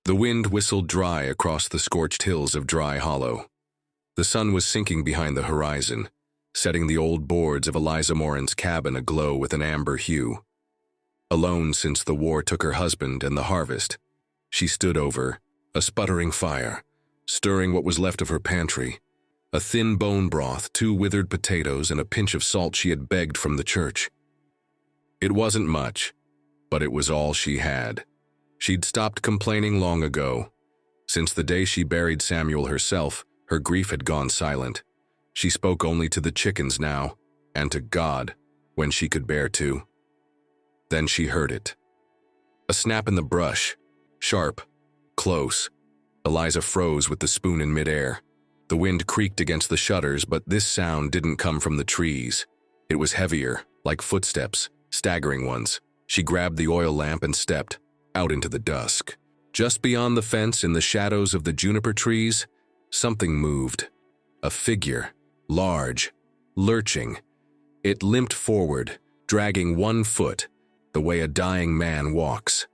The wind whistled dry across the scorched hills of Dry Hollow. The sun was sinking behind the horizon, setting the old boards of Eliza Moren's cabin aglow with an amber hue. Alone since the war took her husband and the harvest, she stood over a sputtering fire, stirring what was left of her pantry, a thin bone broth, 2 withered potatoes, and a pinch of salt she had begged from the church. It wasn't much, but it was all she had. She'd stopped complaining long ago. Since the day she buried Samuel herself, her grief had gone silent. She spoke only to the chickens now, and to God, when she could bear to. Then she heard it. A snap in the brush, sharp, close. Eliza froze with the spoon in midair. The wind creaked against the shutters, but this sound didn't come from the trees. It was heavier, like footsteps, staggering ones. She grabbed the oil lamp and stepped out into the dusk. Just beyond the fence, in the shadows of the juniper trees, something moved. A figure, large, lurching. It limped forward, dragging 1 foot, the way a dying man walks.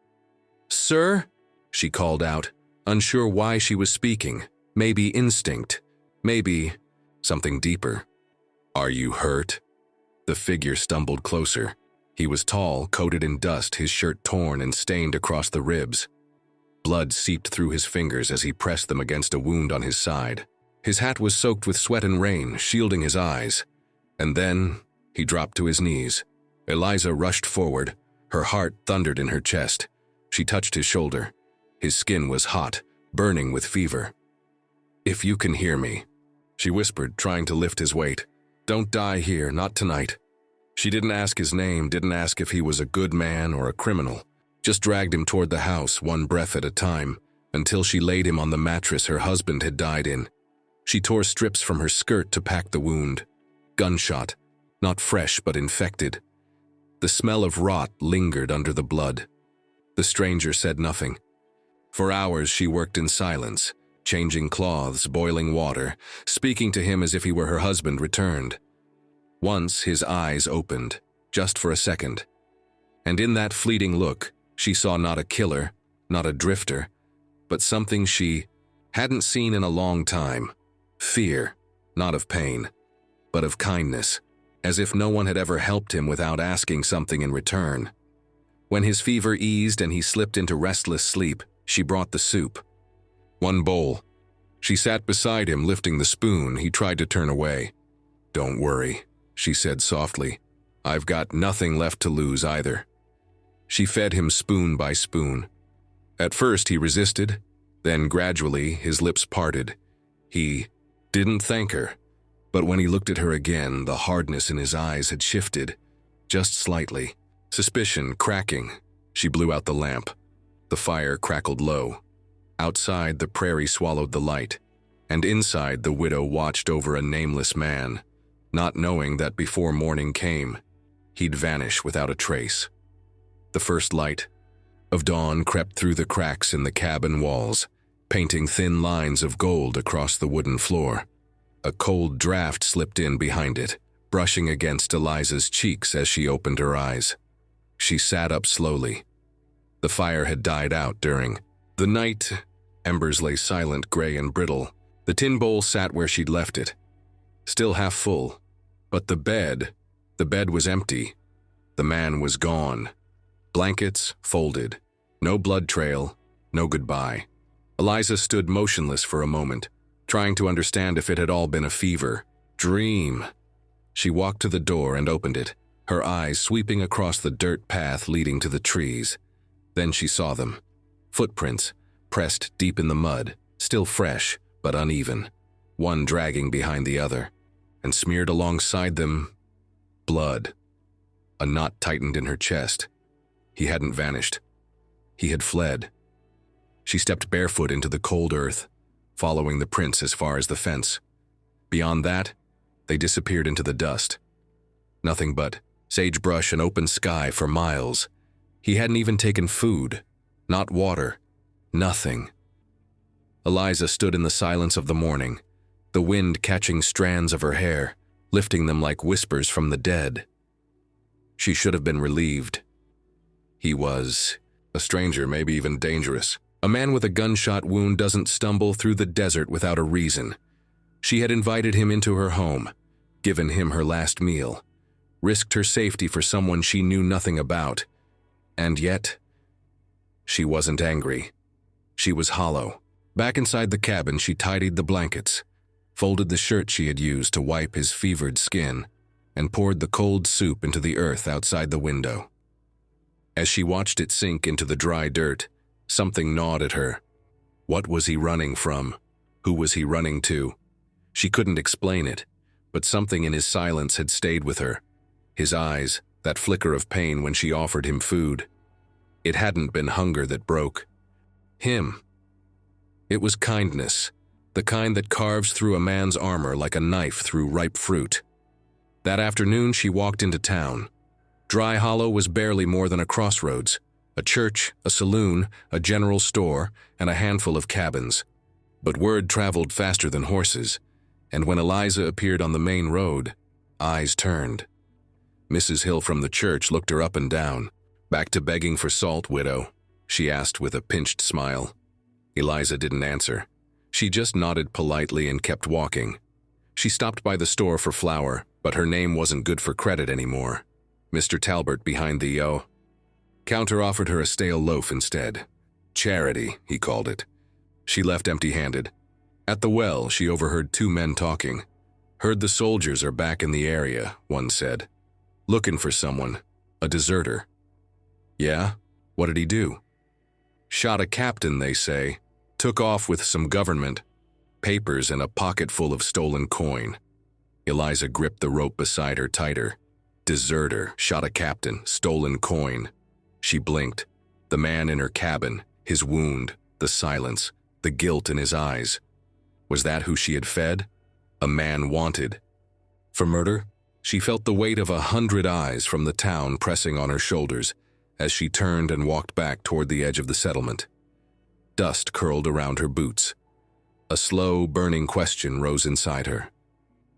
"Sir?" she called out, unsure why she was speaking. Maybe instinct, maybe something deeper. "Are you hurt?" The figure stumbled closer. He was tall, coated in dust, his shirt torn and stained across the ribs. Blood seeped through his fingers as he pressed them against a wound on his side. His hat was soaked with sweat and rain, shielding his eyes. And then he dropped to his knees. Eliza rushed forward. Her heart thundered in her chest. She touched his shoulder. His skin was hot, burning with fever. "If you can hear me," she whispered, trying to lift his weight. "Don't die here, not tonight." She didn't ask his name, didn't ask if he was a good man or a criminal. Just dragged him toward the house, 1 breath at a time, until she laid him on the mattress her husband had died in. She tore strips from her skirt to pack the wound. Gunshot, not fresh but infected. The smell of rot lingered under the blood. The stranger said nothing. For hours she worked in silence, changing cloths, boiling water, speaking to him as if he were her husband returned. Once his eyes opened, just for a second. And in that fleeting look, she saw not a killer, not a drifter, but something she hadn't seen in a long time. Fear, not of pain, but of kindness, as if no one had ever helped him without asking something in return. When his fever eased and he slipped into restless sleep, she brought the soup. 1 bowl. She sat beside him, lifting the spoon. He tried to turn away. "Don't worry," she said softly. "I've got nothing left to lose either." She fed him spoon by spoon. At first he resisted, then gradually his lips parted. He didn't thank her, but when he looked at her again, the hardness in his eyes had shifted, just slightly. Suspicion cracking. She blew out the lamp. The fire crackled low. Outside, the prairie swallowed the light, and inside, the widow watched over a nameless man, not knowing that before morning came, he'd vanish without a trace. The first light of dawn crept through the cracks in the cabin walls, painting thin lines of gold across the wooden floor. A cold draft slipped in behind it, brushing against Eliza's cheeks as she opened her eyes. She sat up slowly. The fire had died out during the night. Embers lay silent, gray and brittle. The tin bowl sat where she'd left it, still half full. But the bed was empty. The man was gone. Blankets folded. No blood trail, no goodbye. Eliza stood motionless for a moment, trying to understand if it had all been a fever, dream. She walked to the door and opened it, her eyes sweeping across the dirt path leading to the trees. Then she saw them. Footprints, pressed deep in the mud, still fresh but uneven, one dragging behind the other, and smeared alongside them, blood. A knot tightened in her chest. He hadn't vanished. He had fled. She stepped barefoot into the cold earth, following the prints as far as the fence. Beyond that, they disappeared into the dust. Nothing but sagebrush and open sky for miles. He hadn't even taken food, not water, nothing. Eliza stood in the silence of the morning, the wind catching strands of her hair, lifting them like whispers from the dead. She should have been relieved. He was a stranger, maybe even dangerous, A man with a gunshot wound doesn't stumble through the desert without a reason. She had invited him into her home, given him her last meal, risked her safety for someone she knew nothing about. And yet, she wasn't angry. She was hollow. Back inside the cabin, she tidied the blankets, folded the shirt she had used to wipe his fevered skin, and poured the cold soup into the earth outside the window. As she watched it sink into the dry dirt, something gnawed at her. What was he running from? Who was he running to? She couldn't explain it, but something in his silence had stayed with her. His eyes, that flicker of pain when she offered him food. It hadn't been hunger that broke him. It was kindness, the kind that carves through a man's armor like a knife through ripe fruit. That afternoon she walked into town. Dry Hollow was barely more than a crossroads. A church, a saloon, a general store, and a handful of cabins. But word traveled faster than horses, and when Eliza appeared on the main road, eyes turned. Mrs. Hill from the church looked her up and down. "Back to begging for salt, widow?" she asked with a pinched smile. Eliza didn't answer. She just nodded politely and kept walking. She stopped by the store for flour, but her name wasn't good for credit anymore. Mr. Talbert behind the counter offered her a stale loaf instead. Charity, he called it. She left empty-handed. At the well, she overheard two men talking. "Heard the soldiers are back in the area," one said. "Looking for someone, a deserter." "Yeah? What did he do?" "Shot a captain, they say. Took off with some government papers and a pocket full of stolen coin." Eliza gripped the rope beside her tighter. Deserter, shot a captain, stolen coin. She blinked. The man in her cabin, his wound, the silence, the guilt in his eyes. Was that who she had fed? A man wanted. For murder? She felt the weight of 100 eyes from the town pressing on her shoulders as she turned and walked back toward the edge of the settlement. Dust curled around her boots. A slow, burning question rose inside her.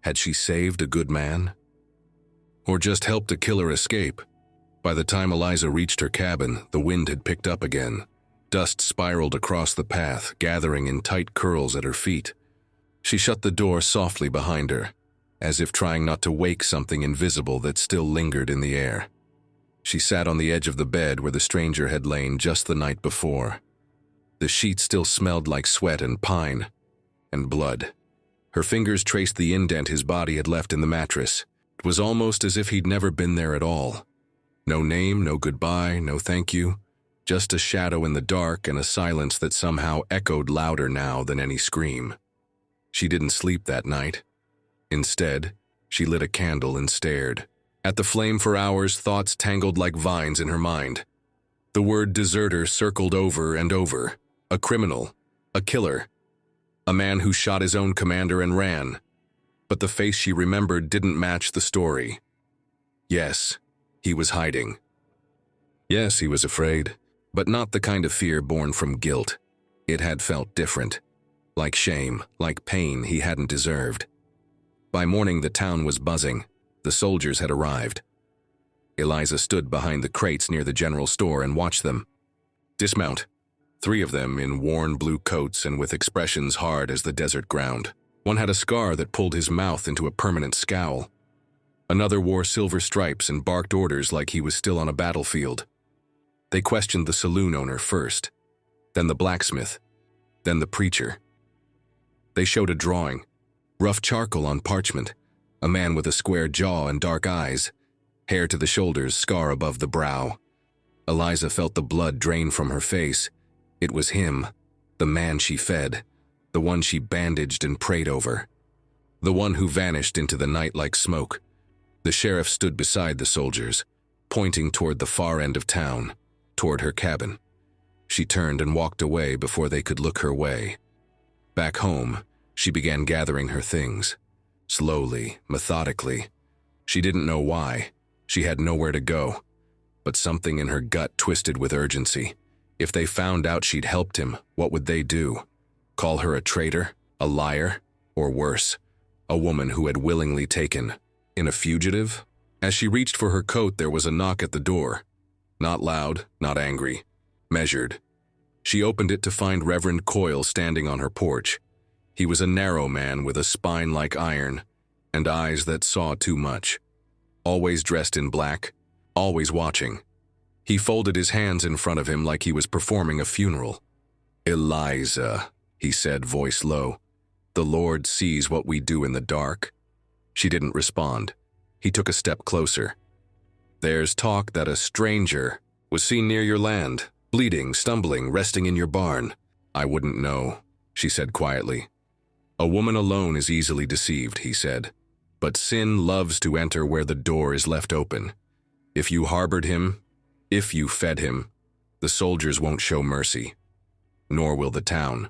Had she saved a good man? Or just helped a killer escape? By the time Eliza reached her cabin, the wind had picked up again. Dust spiraled across the path, gathering in tight curls at her feet. She shut the door softly behind her, as if trying not to wake something invisible that still lingered in the air. She sat on the edge of the bed where the stranger had lain just the night before. The sheet still smelled like sweat and pine and blood. Her fingers traced the indent his body had left in the mattress. It was almost as if he'd never been there at all. No name, no goodbye, no thank you. Just a shadow in the dark and a silence that somehow echoed louder now than any scream. She didn't sleep that night. Instead, she lit a candle and stared. At the flame for hours, thoughts tangled like vines in her mind. The word deserter circled over and over. A criminal, a killer, a man who shot his own commander and ran. But the face she remembered didn't match the story. Yes, he was hiding. Yes, he was afraid, but not the kind of fear born from guilt. It had felt different, like shame, like pain he hadn't deserved. By morning, the town was buzzing. The soldiers had arrived. Eliza stood behind the crates near the general store and watched them. Dismount. 3 of them in worn blue coats and with expressions hard as the desert ground. One had a scar that pulled his mouth into a permanent scowl. Another wore silver stripes and barked orders like he was still on a battlefield. They questioned the saloon owner first, then the blacksmith, then the preacher. They showed a drawing, rough charcoal on parchment, a man with a square jaw and dark eyes, hair to the shoulders, scar above the brow. Eliza felt the blood drain from her face. It was him, the man she fed, the one she bandaged and prayed over, the one who vanished into the night like smoke. The sheriff stood beside the soldiers, pointing toward the far end of town, toward her cabin. She turned and walked away before they could look her way. Back home, she began gathering her things, slowly, methodically. She didn't know why. She had nowhere to go, but something in her gut twisted with urgency. If they found out she'd helped him, what would they do? Call her a traitor, a liar, or worse, a woman who had willingly taken in a fugitive? As she reached for her coat, there was a knock at the door. Not loud, not angry, measured. She opened it to find Reverend Coyle standing on her porch. He was a narrow man with a spine like iron and eyes that saw too much. Always dressed in black, always watching. He folded his hands in front of him like he was performing a funeral. "Eliza," he said, voice low. "The Lord sees what we do in the dark." She didn't respond. He took a step closer. "There's talk that a stranger was seen near your land, bleeding, stumbling, resting in your barn." "I wouldn't know," she said quietly. "A woman alone is easily deceived," he said. "But sin loves to enter where the door is left open. If you harbored him, if you fed him, the soldiers won't show mercy. Nor will the town."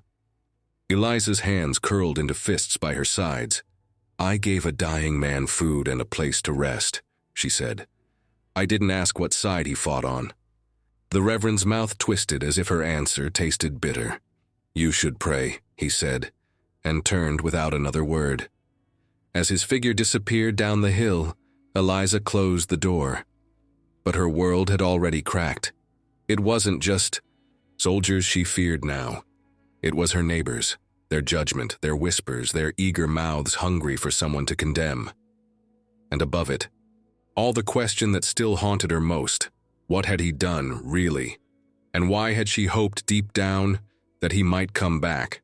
Eliza's hands curled into fists by her sides. "I gave a dying man food and a place to rest," she said. "I didn't ask what side he fought on." The Reverend's mouth twisted as if her answer tasted bitter. "You should pray," he said, and turned without another word. As his figure disappeared down the hill, Eliza closed the door. But her world had already cracked. It wasn't just soldiers she feared now. It was her neighbors, their judgment, their whispers, their eager mouths hungry for someone to condemn. And above it, all the question that still haunted her most: what had he done, really? And why had she hoped deep down that he might come back?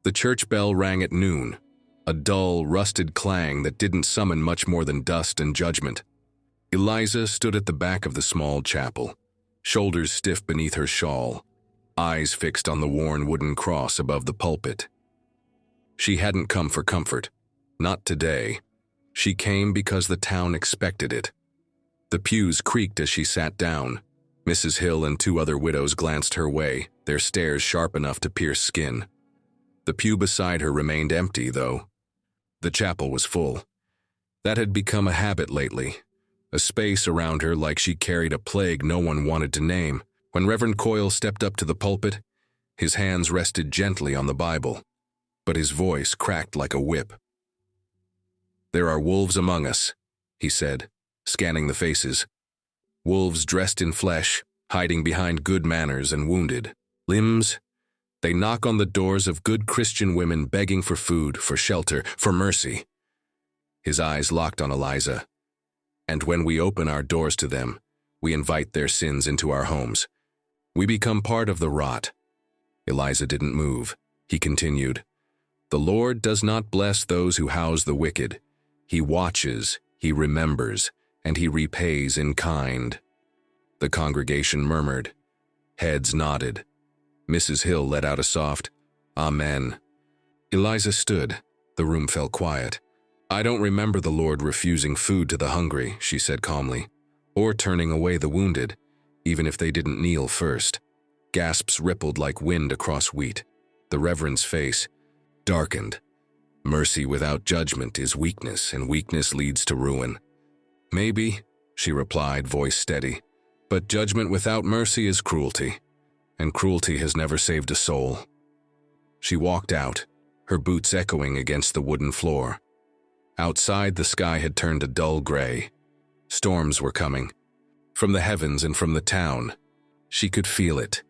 The church bell rang at noon, a dull, rusted clang that didn't summon much more than dust and judgment. Eliza stood at the back of the small chapel, shoulders stiff beneath her shawl, eyes fixed on the worn wooden cross above the pulpit. She hadn't come for comfort. Not today. She came because the town expected it. The pews creaked as she sat down. Mrs. Hill and two other widows glanced her way, their stares sharp enough to pierce skin. The pew beside her remained empty, though. The chapel was full. That had become a habit lately, a space around her like she carried a plague no one wanted to name. When Reverend Coyle stepped up to the pulpit, his hands rested gently on the Bible, but his voice cracked like a whip. "There are wolves among us," he said, scanning the faces. "Wolves dressed in flesh, hiding behind good manners and wounded limbs. They knock on the doors of good Christian women begging for food, for shelter, for mercy." His eyes locked on Eliza. "And when we open our doors to them, we invite their sins into our homes. We become part of the rot." Eliza didn't move. He continued, "The Lord does not bless those who house the wicked. He watches, he remembers, and he repays in kind." The congregation murmured. Heads nodded. Mrs. Hill let out a soft, "Amen." Eliza stood. The room fell quiet. "I don't remember the Lord refusing food to the hungry," she said calmly, "or turning away the wounded, even if they didn't kneel first." Gasps rippled like wind across wheat. The Reverend's face darkened. "Mercy without judgment is weakness, and weakness leads to ruin." "Maybe," she replied, voice steady, "but judgment without mercy is cruelty, and cruelty has never saved a soul." She walked out, her boots echoing against the wooden floor. Outside, the sky had turned a dull gray. Storms were coming. From the heavens and from the town. She could feel it.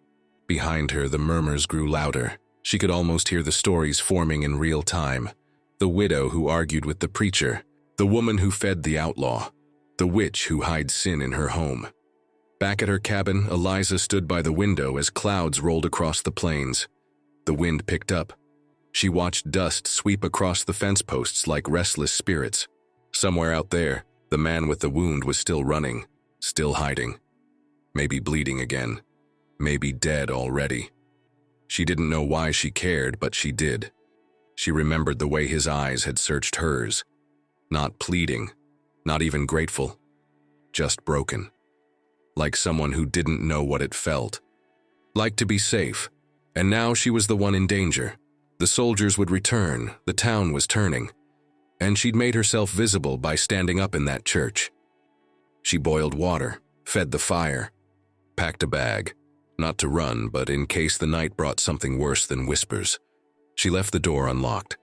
Behind her, the murmurs grew louder. She could almost hear the stories forming in real time. The widow who argued with the preacher, the woman who fed the outlaw, the witch who hides sin in her home. Back at her cabin, Eliza stood by the window as clouds rolled across the plains. The wind picked up. She watched dust sweep across the fence posts like restless spirits. Somewhere out there, the man with the wound was still running, still hiding. Maybe bleeding again. Maybe dead already. She didn't know why she cared, but she did. She remembered the way his eyes had searched hers. Not pleading, not even grateful. Just broken. Like someone who didn't know what it felt. Like to be safe. And now she was the one in danger. The soldiers would return, the town was turning. And she'd made herself visible by standing up in that church. She boiled water, fed the fire, packed a bag, not to run, but in case the night brought something worse than whispers. She left the door unlocked,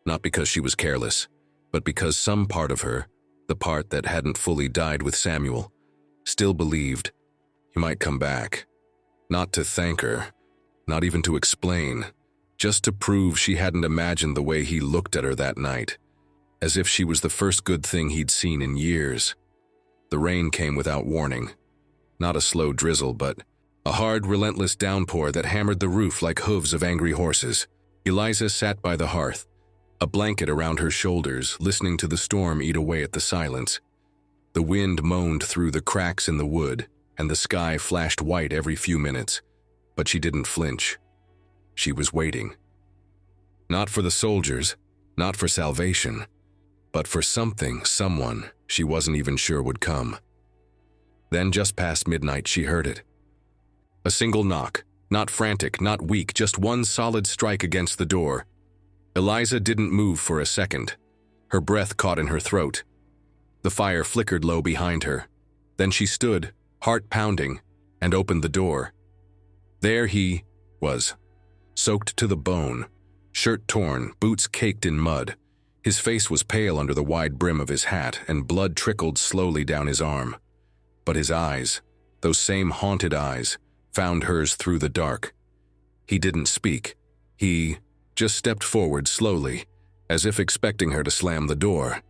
not because she was careless, but because some part of her, the part that hadn't fully died with Samuel, still believed he might come back. Not to thank her, not even to explain, just to prove she hadn't imagined the way he looked at her that night, as if she was the first good thing he'd seen in years. The rain came without warning. Not a slow drizzle, but a hard, relentless downpour that hammered the roof like hooves of angry horses. Eliza sat by the hearth, a blanket around her shoulders, listening to the storm eat away at the silence. The wind moaned through the cracks in the wood, and the sky flashed white every few minutes, but she didn't flinch. She was waiting. Not for the soldiers, not for salvation, but for something, someone she wasn't even sure would come. Then, just past midnight, she heard it. A single knock, not frantic, not weak, just one solid strike against the door. Eliza didn't move for a second. Her breath caught in her throat. The fire flickered low behind her. Then she stood, heart pounding, and opened the door. There he was, soaked to the bone, shirt torn, boots caked in mud. His face was pale under the wide brim of his hat, and blood trickled slowly down his arm. But his eyes, those same haunted eyes, found hers through the dark. He didn't speak. He just stepped forward slowly, as if expecting her to slam the door.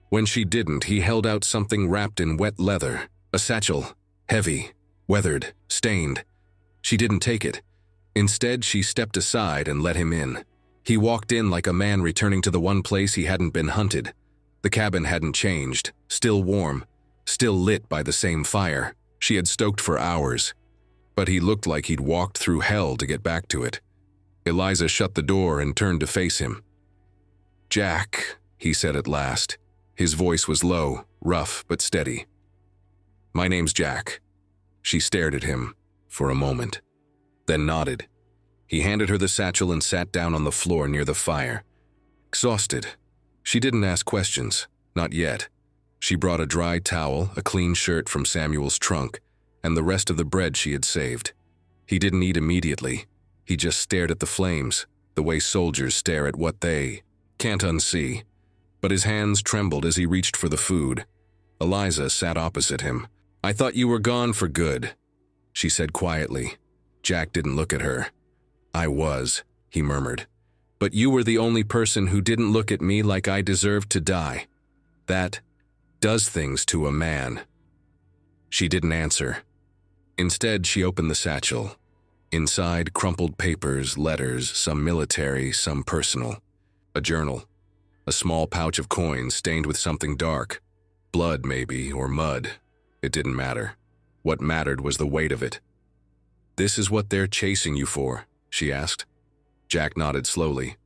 When she didn't, he held out something wrapped in wet leather, a satchel, heavy, weathered, stained. She didn't take it. Instead, she stepped aside and let him in. He walked in like a man returning to the one place he hadn't been hunted. The cabin hadn't changed, still warm, still lit by the same fire she had stoked for hours. But he looked like he'd walked through hell to get back to it. Eliza shut the door and turned to face him. "Jack," he said at last. His voice was low, rough, but steady. "My name's Jack." She stared at him for a moment, then nodded. He handed her the satchel and sat down on the floor near the fire. Exhausted, she didn't ask questions, not yet. She brought a dry towel, a clean shirt from Samuel's trunk, and the rest of the bread she had saved. He didn't eat immediately. He just stared at the flames, the way soldiers stare at what they can't unsee. But his hands trembled as he reached for the food. Eliza sat opposite him. "I thought you were gone for good," she said quietly. Jack didn't look at her. "I was," he murmured. "But you were the only person who didn't look at me like I deserved to die. That does things to a man." She didn't answer. Instead, she opened the satchel. Inside, crumpled papers, letters, some military, some personal. A journal. A small pouch of coins stained with something dark. Blood, maybe, or mud. It didn't matter. What mattered was the weight of it. "This is what they're chasing you for?" she asked. Jack nodded slowly.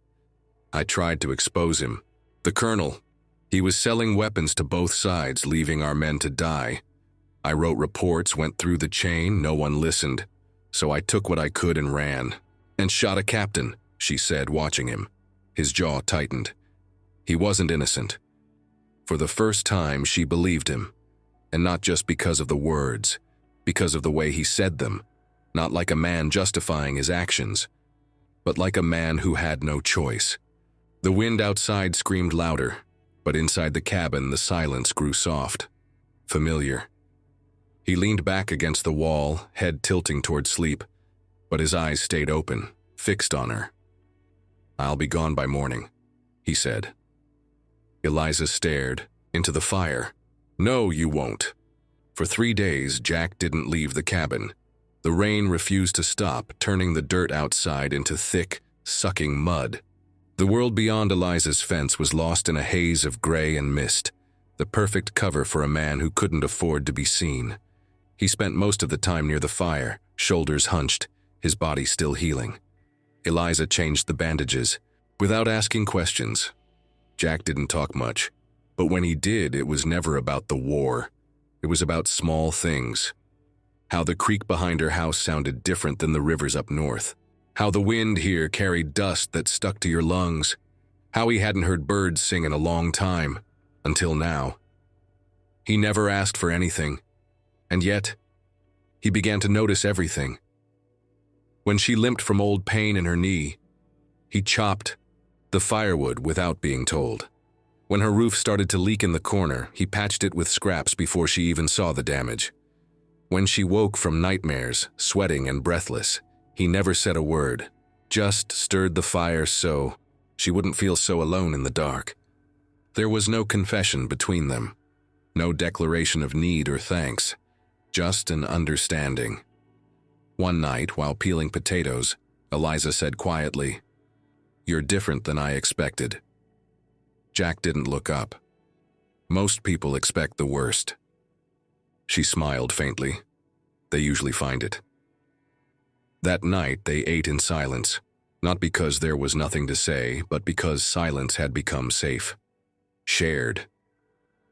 "I tried to expose him. The colonel. He was selling weapons to both sides, leaving our men to die. I wrote reports, went through the chain, no one listened. So I took what I could and ran. And shot a captain," she said, watching him. His jaw tightened. He wasn't innocent. For the first time, she believed him. And not just because of the words, because of the way he said them. Not like a man justifying his actions, but like a man who had no choice. The wind outside screamed louder, but inside the cabin the silence grew soft, familiar. He leaned back against the wall, head tilting toward sleep, but his eyes stayed open, fixed on her. "I'll be gone by morning," he said. Eliza stared into the fire. "No, you won't." For 3 days, Jack didn't leave the cabin. The rain refused to stop, turning the dirt outside into thick, sucking mud. The world beyond Eliza's fence was lost in a haze of gray and mist, the perfect cover for a man who couldn't afford to be seen. He spent most of the time near the fire, shoulders hunched, his body still healing. Eliza changed the bandages, without asking questions. Jack didn't talk much, but when he did, it was never about the war. It was about small things. How the creek behind her house sounded different than the rivers up north. How the wind here carried dust that stuck to your lungs. How he hadn't heard birds sing in a long time, until now. He never asked for anything, and yet, he began to notice everything. When she limped from old pain in her knee, he chopped the firewood without being told. When her roof started to leak in the corner, he patched it with scraps before she even saw the damage. When she woke from nightmares, sweating and breathless, he never said a word, just stirred the fire so she wouldn't feel so alone in the dark. There was no confession between them, no declaration of need or thanks, just an understanding. One night, while peeling potatoes, Eliza said quietly, "You're different than I expected." Jack didn't look up. Most people expect the worst. She smiled faintly. They usually find it. That night, they ate in silence, not because there was nothing to say, but because silence had become safe. Shared.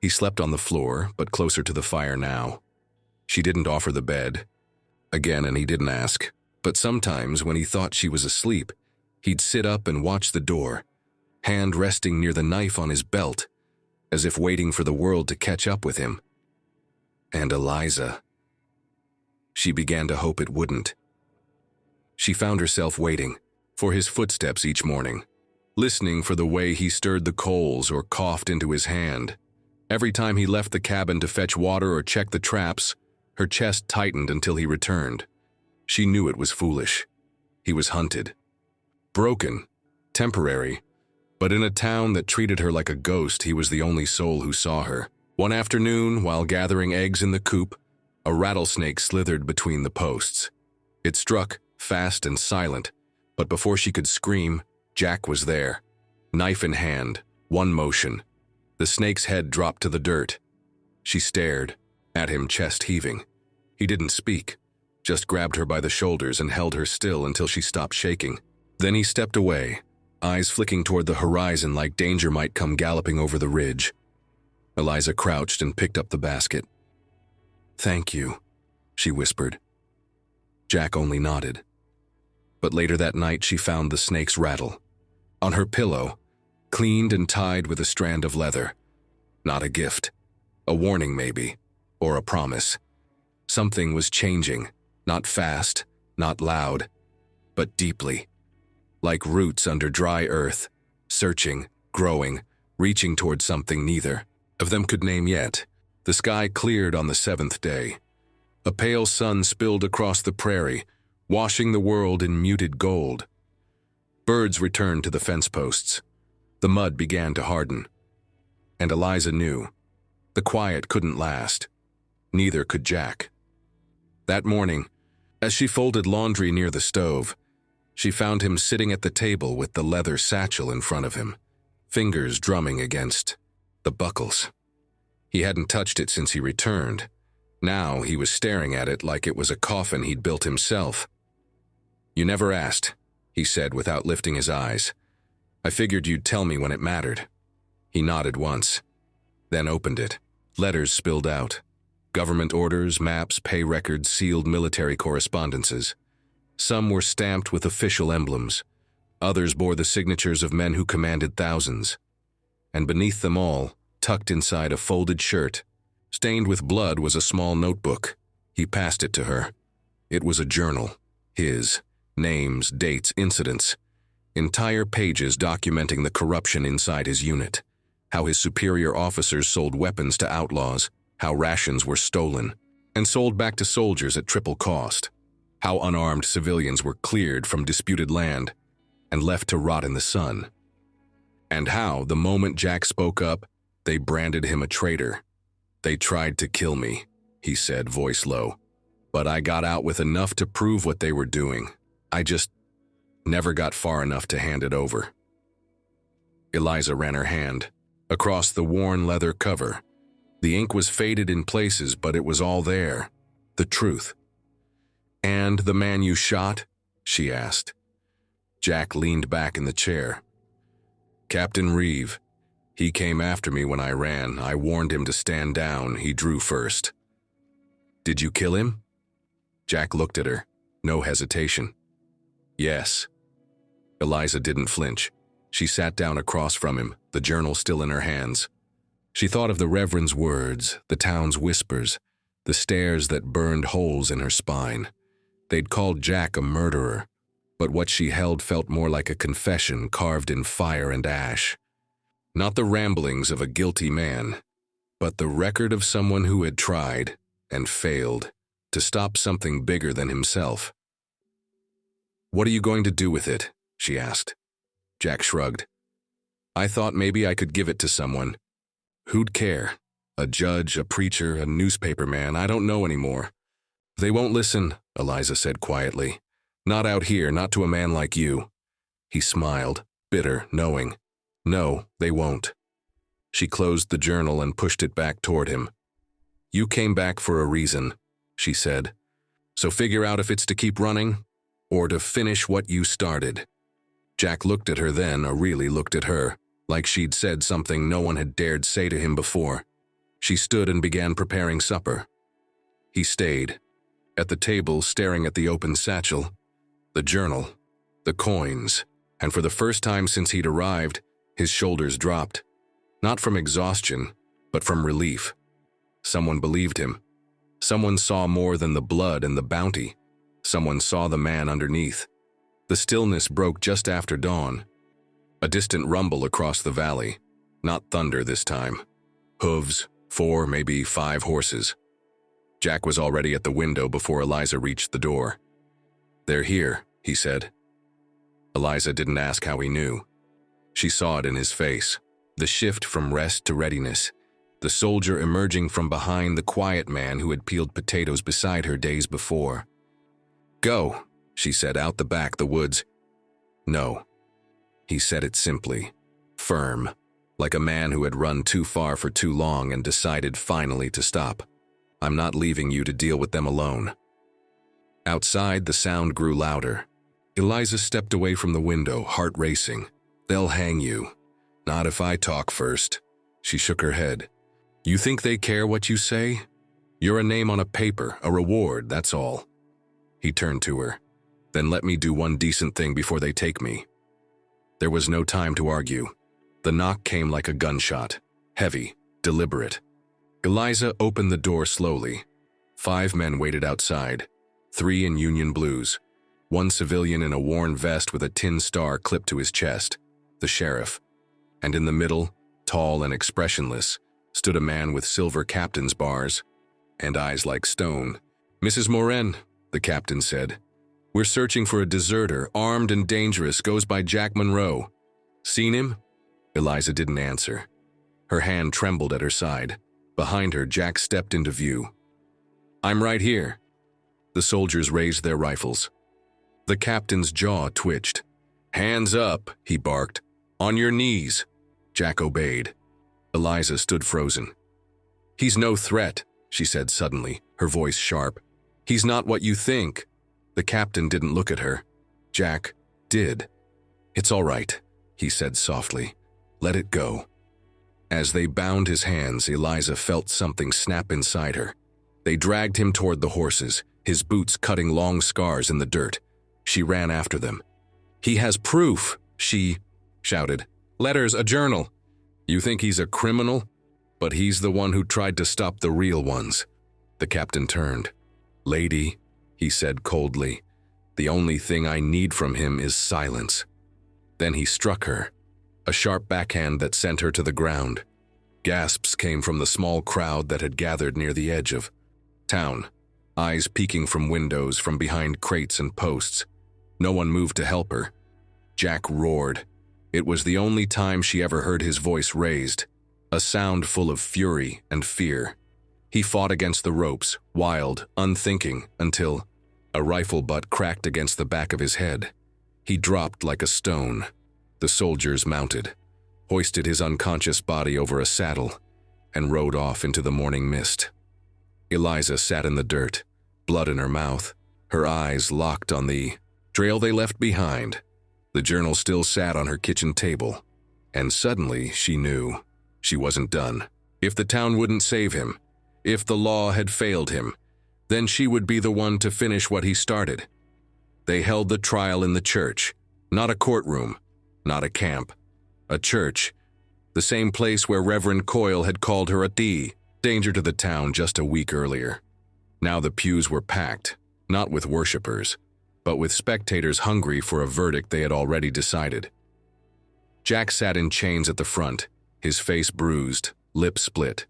He slept on the floor, but closer to the fire now. She didn't offer the bed. Again, and he didn't ask. But sometimes, when he thought she was asleep, he'd sit up and watch the door, hand resting near the knife on his belt, as if waiting for the world to catch up with him. And Eliza. She began to hope it wouldn't. She found herself waiting for his footsteps each morning, listening for the way he stirred the coals or coughed into his hand. Every time he left the cabin to fetch water or check the traps, her chest tightened until he returned. She knew it was foolish. He was hunted. Broken. Temporary. But in a town that treated her like a ghost, he was the only soul who saw her. One afternoon, while gathering eggs in the coop, a rattlesnake slithered between the posts. It struck, fast and silent, but before she could scream, Jack was there. Knife in hand, one motion. The snake's head dropped to the dirt. She stared, at him, chest heaving. He didn't speak, just grabbed her by the shoulders and held her still until she stopped shaking. Then he stepped away, eyes flicking toward the horizon like danger might come galloping over the ridge. Eliza crouched and picked up the basket. "Thank you," she whispered. Jack only nodded. But later that night she found the snake's rattle. On her pillow, cleaned and tied with a strand of leather. Not a gift. A warning maybe, or a promise. Something was changing, not fast, not loud, but deeply. Like roots under dry earth, searching, growing, reaching toward something neither of them could name yet. The sky cleared on the 7th day. A pale sun spilled across the prairie, washing the world in muted gold. Birds returned to the fence posts. The mud began to harden. And Eliza knew. The quiet couldn't last. Neither could Jack. That morning, as she folded laundry near the stove, she found him sitting at the table with the leather satchel in front of him, fingers drumming against the buckles. He hadn't touched it since he returned. Now he was staring at it like it was a coffin he'd built himself. "You never asked," he said without lifting his eyes. "I figured you'd tell me when it mattered." He nodded once, then opened it. Letters spilled out. Government orders, maps, pay records, sealed military correspondences. Some were stamped with official emblems. Others bore the signatures of men who commanded thousands. And beneath them all, tucked inside a folded shirt, stained with blood, was a small notebook. He passed it to her. It was a journal. His. Names, dates, incidents. Entire pages documenting the corruption inside his unit. How his superior officers sold weapons to outlaws. How rations were stolen and sold back to soldiers at triple cost. How unarmed civilians were cleared from disputed land and left to rot in the sun. And how, the moment Jack spoke up, they branded him a traitor. "They tried to kill me," he said, voice low. "But I got out with enough to prove what they were doing. I just never got far enough to hand it over." Eliza ran her hand across the worn leather cover. The ink was faded in places, but it was all there. The truth. "And the man you shot?" she asked. Jack leaned back in the chair. "Captain Reeve. He came after me when I ran. I warned him to stand down. He drew first." "Did you kill him?" Jack looked at her. No hesitation. "Yes." Eliza didn't flinch. She sat down across from him, the journal still in her hands. She thought of the Reverend's words, the town's whispers, the stares that burned holes in her spine. They'd called Jack a murderer, but what she held felt more like a confession carved in fire and ash. Not the ramblings of a guilty man, but the record of someone who had tried and failed to stop something bigger than himself. "What are you going to do with it?" she asked. Jack shrugged. "I thought maybe I could give it to someone. Who'd care? A judge, a preacher, a newspaper man, I don't know anymore." "They won't listen," Eliza said quietly. "Not out here, not to a man like you." He smiled, bitter, knowing. "No, they won't." She closed the journal and pushed it back toward him. "You came back for a reason," she said. "So figure out if it's to keep running or to finish what you started." Jack looked at her then, or really looked at her, like she'd said something no one had dared say to him before. She stood and began preparing supper. He stayed, at the table staring at the open satchel, the journal, the coins, and for the first time since he'd arrived, his shoulders dropped. Not from exhaustion, but from relief. Someone believed him. Someone saw more than the blood and the bounty. Someone saw the man underneath. The stillness broke just after dawn. A distant rumble across the valley. Not thunder this time. Hooves, 4, maybe 5 horses. Jack was already at the window before Eliza reached the door. "They're here," he said. Eliza didn't ask how he knew. She saw it in his face, the shift from rest to readiness, the soldier emerging from behind the quiet man who had peeled potatoes beside her days before. "Go," she said, "out the back, the woods." "No." He said it simply, firm, like a man who had run too far for too long and decided finally to stop. "I'm not leaving you to deal with them alone." Outside, the sound grew louder. Eliza stepped away from the window, heart racing. "They'll hang you. Not if I talk first." She shook her head. "You think they care what you say? You're a name on a paper, a reward, that's all." He turned to her. "Then let me do one decent thing before they take me." There was no time to argue. The knock came like a gunshot, heavy, deliberate. Eliza opened the door slowly. 5 men waited outside, 3 in Union blues, 1 civilian in a worn vest with a tin star clipped to his chest, the sheriff. And in the middle, tall and expressionless, stood a man with silver captain's bars and eyes like stone. "Mrs. Moren," the captain said. "We're searching for a deserter, armed and dangerous, goes by Jack Monroe. Seen him?" Eliza didn't answer. Her hand trembled at her side. Behind her, Jack stepped into view. "I'm right here." The soldiers raised their rifles. The captain's jaw twitched. "Hands up," he barked. "On your knees." Jack obeyed. Eliza stood frozen. "He's no threat," she said suddenly, her voice sharp. "He's not what you think." The captain didn't look at her. Jack did. "It's all right," he said softly. "Let it go." As they bound his hands, Eliza felt something snap inside her. They dragged him toward the horses, his boots cutting long scars in the dirt. She ran after them. "He has proof," she shouted. "Letters, a journal. You think he's a criminal? But he's the one who tried to stop the real ones." The captain turned. "Lady," he said coldly, "the only thing I need from him is silence." Then he struck her, a sharp backhand that sent her to the ground. Gasps came from the small crowd that had gathered near the edge of town, eyes peeking from windows, from behind crates and posts. No one moved to help her. Jack roared. It was the only time she ever heard his voice raised, a sound full of fury and fear. He fought against the ropes, wild, unthinking, until a rifle butt cracked against the back of his head. He dropped like a stone. The soldiers mounted, hoisted his unconscious body over a saddle, and rode off into the morning mist. Eliza sat in the dirt, blood in her mouth, her eyes locked on the trail they left behind. The journal still sat on her kitchen table, and suddenly she knew she wasn't done. If the town wouldn't save him, if the law had failed him, then she would be the one to finish what he started. They held the trial in the church, not a courtroom, not a camp, a church, the same place where Reverend Coyle had called her a danger to the town just a week earlier. Now the pews were packed, not with worshippers, but with spectators hungry for a verdict they had already decided. Jack sat in chains at the front, his face bruised, lips split.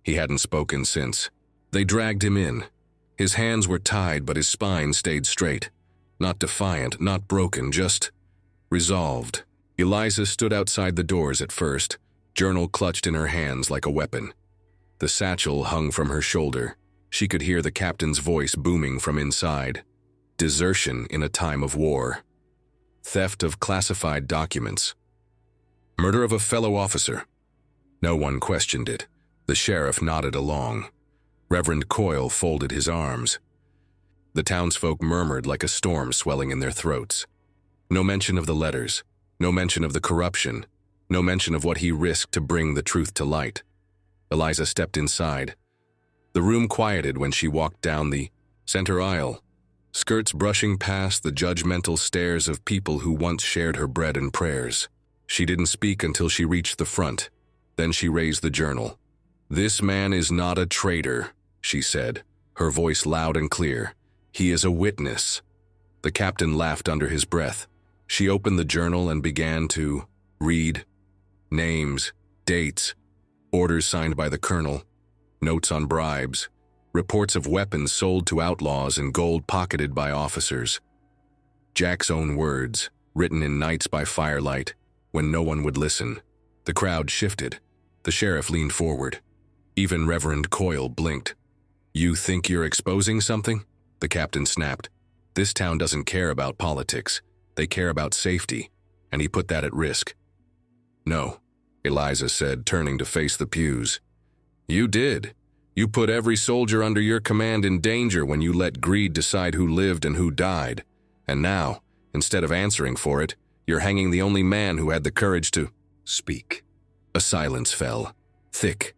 He hadn't spoken since. They dragged him in. His hands were tied, but his spine stayed straight. Not defiant, not broken, just resolved. Eliza stood outside the doors at first, journal clutched in her hands like a weapon. The satchel hung from her shoulder. She could hear the captain's voice booming from inside. Desertion in a time of war. Theft of classified documents. Murder of a fellow officer. No one questioned it. The sheriff nodded along. Reverend Coyle folded his arms. The townsfolk murmured like a storm swelling in their throats. No mention of the letters. No mention of the corruption. No mention of what he risked to bring the truth to light. Eliza stepped inside. The room quieted when she walked down the center aisle, skirts brushing past the judgmental stares of people who once shared her bread and prayers. She didn't speak until she reached the front. Then she raised the journal. "This man is not a traitor," she said, her voice loud and clear. "He is a witness." The captain laughed under his breath. She opened the journal and began to read. Names, dates, orders signed by the colonel, notes on bribes, reports of weapons sold to outlaws and gold pocketed by officers. Jack's own words, written in nights by firelight, when no one would listen. The crowd shifted. The sheriff leaned forward. Even Reverend Coyle blinked. "You think you're exposing something?" The captain snapped. "This town doesn't care about politics. They care about safety," and he put that at risk. "No," Eliza said, turning to face the pews. "You did. You put every soldier under your command in danger when you let greed decide who lived and who died. And now, instead of answering for it, you're hanging the only man who had the courage to speak." A silence fell, thick,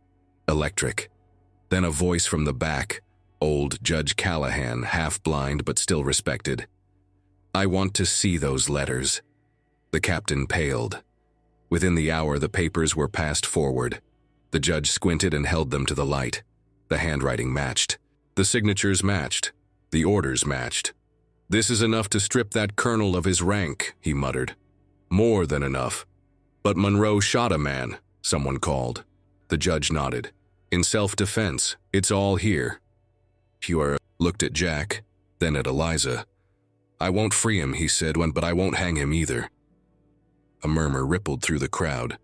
electric. Then a voice from the back, old Judge Callahan, half-blind but still respected. "I want to see those letters." The captain paled. Within the hour, the papers were passed forward. The judge squinted and held them to the light. The handwriting matched. The signatures matched. The orders matched. "This is enough to strip that colonel of his rank," he muttered. "More than enough." "But Monroe shot a man," someone called. The judge nodded. "In self-defense, it's all here." Pure looked at Jack, then at Eliza. "I won't free him," he said, "but I won't hang him either." A murmur rippled through the crowd.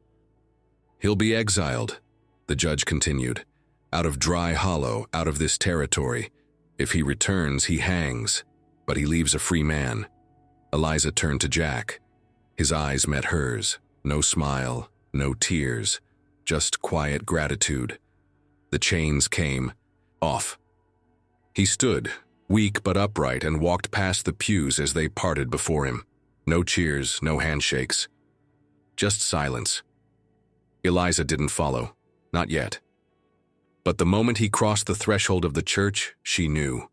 "He'll be exiled," the judge continued. "Out of Dry Hollow, out of this territory. If he returns, he hangs, but he leaves a free man." Eliza turned to Jack. His eyes met hers. No smile, no tears, just quiet gratitude. The chains came off. He stood, weak but upright, and walked past the pews as they parted before him. No cheers, no handshakes. Just silence. Eliza didn't follow. Not yet. But the moment he crossed the threshold of the church, she knew.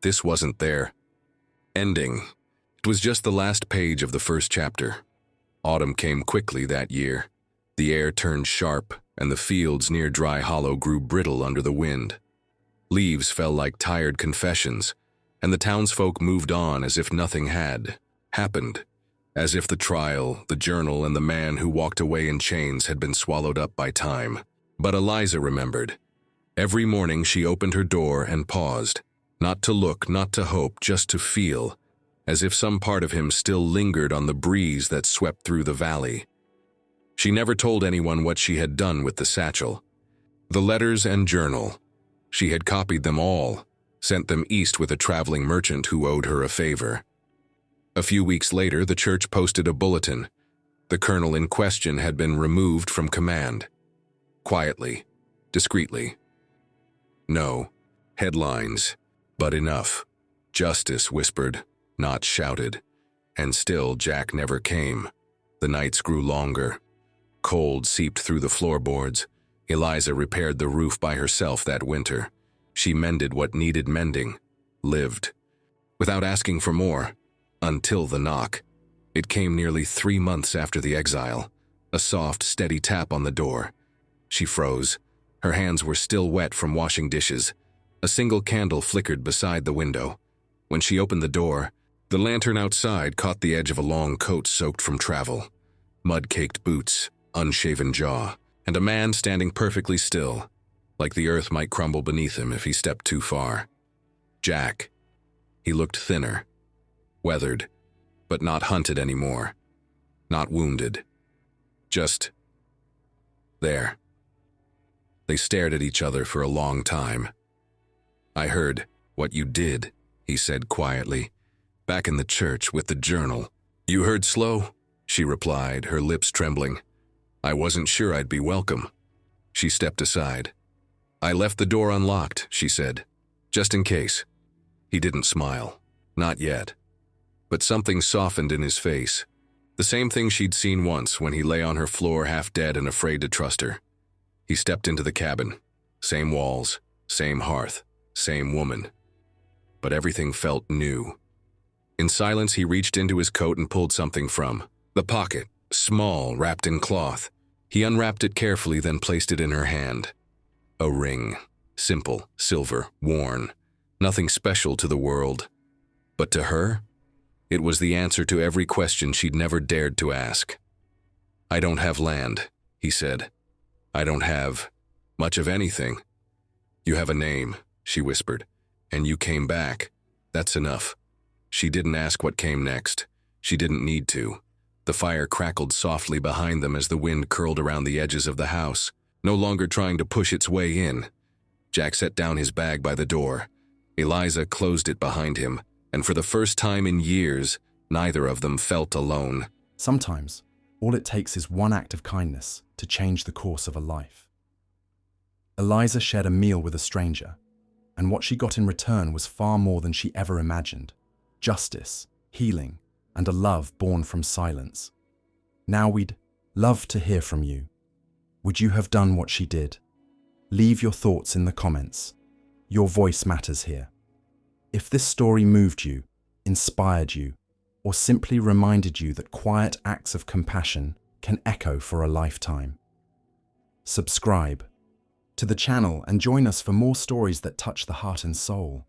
This wasn't their ending. It was just the last page of the first chapter. Autumn came quickly that year. The air turned sharp, and the fields near Dry Hollow grew brittle under the wind. Leaves fell like tired confessions, and the townsfolk moved on as if nothing had happened, as if the trial, the journal, and the man who walked away in chains had been swallowed up by time. But Eliza remembered. Every morning she opened her door and paused, not to look, not to hope, just to feel, as if some part of him still lingered on the breeze that swept through the valley. She never told anyone what she had done with the satchel. The letters and journal. She had copied them all, sent them east with a traveling merchant who owed her a favor. A few weeks later, the church posted a bulletin. The colonel in question had been removed from command. Quietly, discreetly. No headlines, but enough. Justice whispered, not shouted. And still Jack never came. The nights grew longer. Cold seeped through the floorboards. Eliza repaired the roof by herself that winter. She mended what needed mending, lived, without asking for more, until the knock. It came nearly 3 months after the exile, a soft, steady tap on the door. She froze. Her hands were still wet from washing dishes. A single candle flickered beside the window. When she opened the door, the lantern outside caught the edge of a long coat soaked from travel, mud-caked boots, unshaven jaw, and a man standing perfectly still, like the earth might crumble beneath him if he stepped too far. Jack. He looked thinner, weathered, but not hunted anymore. Not wounded. Just there. They stared at each other for a long time. "I heard what you did," he said quietly, "back in the church with the journal." "You heard slow?" she replied, her lips trembling. "I wasn't sure I'd be welcome." She stepped aside. "I left the door unlocked," she said, "just in case." He didn't smile. Not yet. But something softened in his face. The same thing she'd seen once when he lay on her floor half dead and afraid to trust her. He stepped into the cabin. Same walls, same hearth, same woman. But everything felt new. In silence, he reached into his coat and pulled something from the pocket, small, wrapped in cloth. He unwrapped it carefully, then placed it in her hand. A ring. Simple, silver, worn. Nothing special to the world. But to her, it was the answer to every question she'd never dared to ask. "I don't have land," he said. "I don't have much of anything." "You have a name," she whispered, "and you came back. That's enough." She didn't ask what came next. She didn't need to. The fire crackled softly behind them as the wind curled around the edges of the house, no longer trying to push its way in. Jack set down his bag by the door. Eliza closed it behind him, and for the first time in years, neither of them felt alone. Sometimes, all it takes is one act of kindness to change the course of a life. Eliza shared a meal with a stranger, and what she got in return was far more than she ever imagined. Justice, healing, and a love born from silence. Now we'd love to hear from you. Would you have done what she did? Leave your thoughts in the comments. Your voice matters here. If this story moved you, inspired you, or simply reminded you that quiet acts of compassion can echo for a lifetime, subscribe to the channel and join us for more stories that touch the heart and soul.